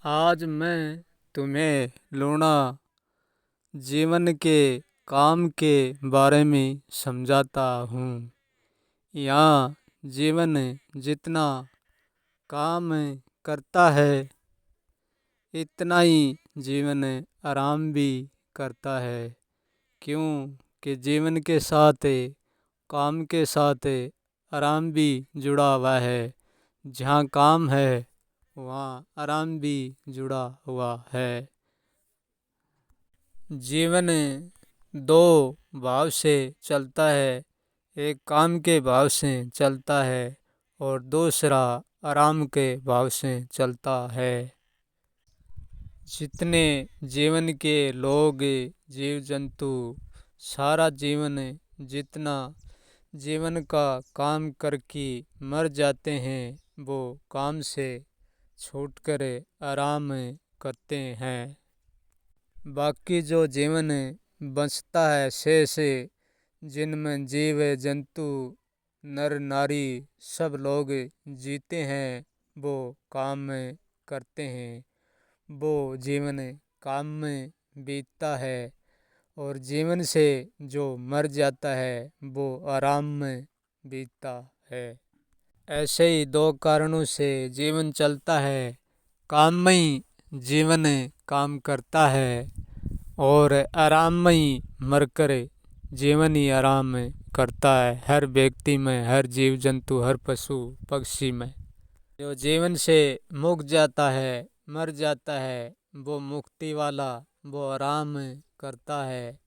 आज मैं तुम्हें लूना जीवन के काम के बारे में समझाता हूँ। यहाँ जीवन जितना काम करता है इतना ही जीवन आराम भी करता है। क्यों कि जीवन के साथ काम के साथ आराम भी जुड़ा हुआ है। जहाँ काम है वहाँ आराम भी जुड़ा हुआ है। जीवन दो भाव से चलता है। एक काम के भाव से चलता है और दूसरा आराम के भाव से चलता है। जितने जीवन के लोग जीव जंतु सारा जीवन जितना जीवन का काम करके मर जाते हैं वो काम से छूटकर आराम करते हैं। बाकी जो जीवन बचता है शेष जिनमें जीव जंतु नर नारी सब लोग जीते हैं वो काम करते हैं। वो जीवन काम में बीतता है और जीवन से जो मर जाता है वो आराम में बीतता है। ऐसे ही दो कारणों से जीवन चलता है। काम में ही जीवन काम करता है और आराम में ही मरकर जीवन ही आराम करता है। हर व्यक्ति में, हर जीव जंतु, हर पशु पक्षी में जो जीवन से मुक्त जाता है, मर जाता है, वो मुक्ति वाला वो आराम करता है।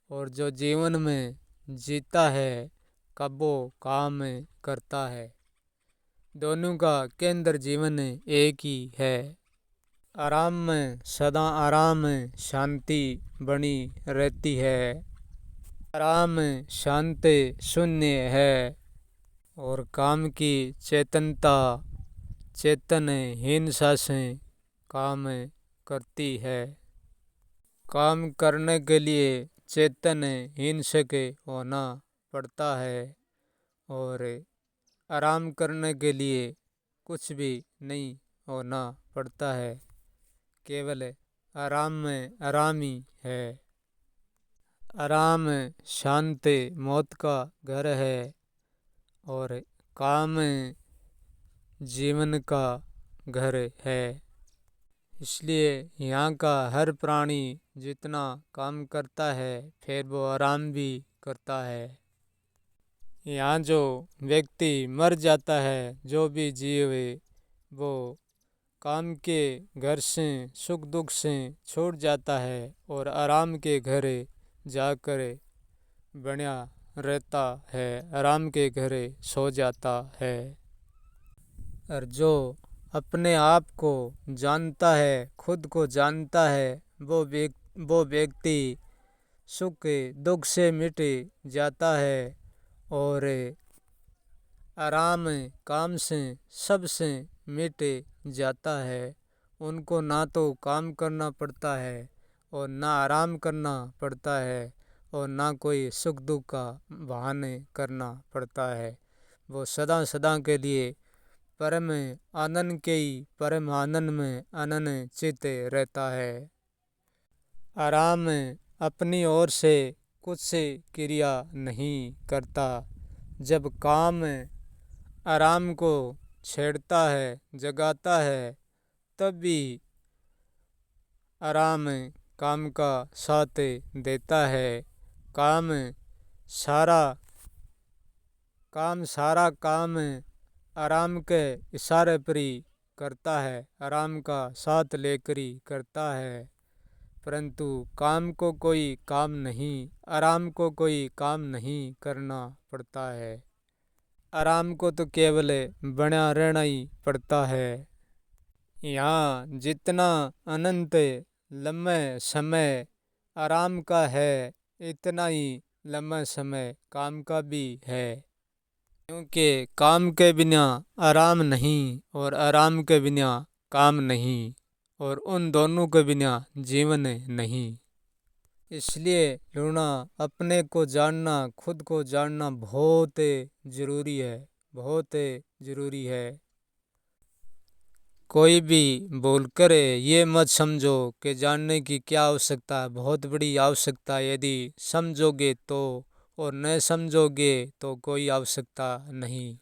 और जो जीवन में जीता है कब वो काम करता है। दोनों का केंद्र जीवन एक ही है। आराम में सदा आराम शांति बनी रहती है। आराम शांति शून्य है और काम की चेतनता चेतनहीन सांसें काम करती है। काम करने के लिए चेतनहीन के होना पड़ता है और आराम करने के लिए कुछ भी नहीं होना पड़ता है। केवल आराम में आराम ही है। आराम शांति मौत का घर है और काम जीवन का घर है। इसलिए यहाँ का हर प्राणी जितना काम करता है फिर वो आराम भी करता है। यहाँ जो व्यक्ति मर जाता है, जो भी जीव वो काम के घर से सुख दुख से छूट जाता है और आराम के घर जाकर बढ़िया रहता है, आराम के घर सो जाता है। और जो अपने आप को जानता है, खुद को जानता है, वो व्यक्ति सुख दुख से मिट जाता है और आराम काम से सबसे मिट जाता है। उनको ना तो काम करना पड़ता है और ना आराम करना पड़ता है और ना कोई सुख दुख का बहाने करना पड़ता है। वो सदा सदा के लिए परम आनंद के ही परम आनंद में आनंद चित रहता है। आराम अपनी ओर से कुछ क्रिया नहीं करता। जब काम आराम को छेड़ता है, जगाता है, तब भी आराम काम का साथ देता है। काम सारा काम आराम के इशारे पर ही करता है, आराम का साथ लेकर ही करता है। परंतु काम को कोई काम नहीं, आराम को कोई काम नहीं करना पड़ता है। आराम को तो केवल बना रहना ही पड़ता है। यहाँ जितना अनंत लंबे समय आराम का है इतना ही लंबा समय काम का भी है। क्योंकि काम के बिना आराम नहीं और आराम के बिना काम नहीं और उन दोनों के बिना जीवन नहीं। इसलिए लूना अपने को जानना, खुद को जानना बहुत ज़रूरी है, बहुत ज़रूरी है। कोई भी भूल कर ये मत समझो कि जानने की क्या आवश्यकता है, बहुत बड़ी आवश्यकता है। यदि समझोगे तो, और न समझोगे तो कोई आवश्यकता नहीं।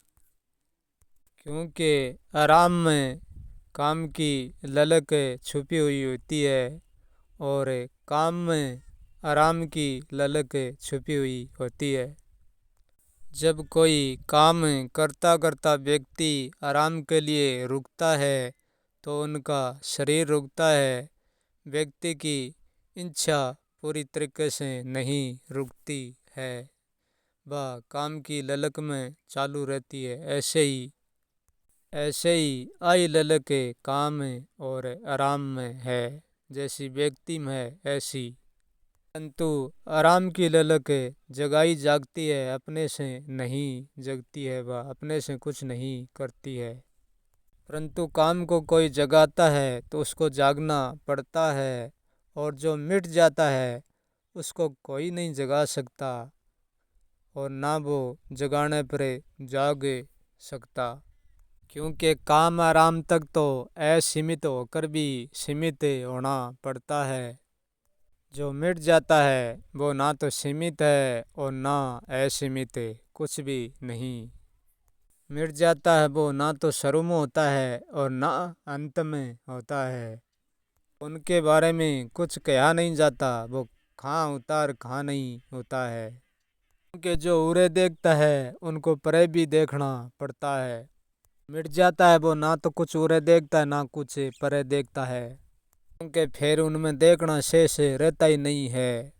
क्योंकि आराम में काम की ललक छुपी हुई होती है और काम में आराम की ललक छुपी हुई होती है। जब कोई काम करता करता व्यक्ति आराम के लिए रुकता है तो उनका शरीर रुकता है, व्यक्ति की इच्छा पूरी तरीके से नहीं रुकती है, वह काम की ललक में चालू रहती है। ऐसे ही आई ललक काम में और आराम में है, जैसी व्यक्ति में है ऐसी। परंतु आराम की ललक जगाई जागती है, अपने से नहीं जगती है, वह अपने से कुछ नहीं करती है। परंतु काम को कोई जगाता है तो उसको जागना पड़ता है, और जो मिट जाता है उसको कोई नहीं जगा सकता, और ना वो जगाने पर जाग सकता। क्योंकि काम आराम तक तो असीमित होकर भी सीमित होना पड़ता है। जो मिट जाता है वो ना तो सीमित है और ना असीमित, कुछ भी नहीं। मिट जाता है वो ना तो शुरू में होता है और ना अंत में होता है। उनके बारे में कुछ कहा नहीं जाता, वो कहाँ होता और कहाँ नहीं होता है। क्योंकि जो उरे देखता है उनको परे भी देखना पड़ता है। मिट जाता है वो ना तो कुछ उरे देखता है ना कुछ परे देखता है, क्योंकि फिर उनमें देखना शेष रहता ही नहीं है।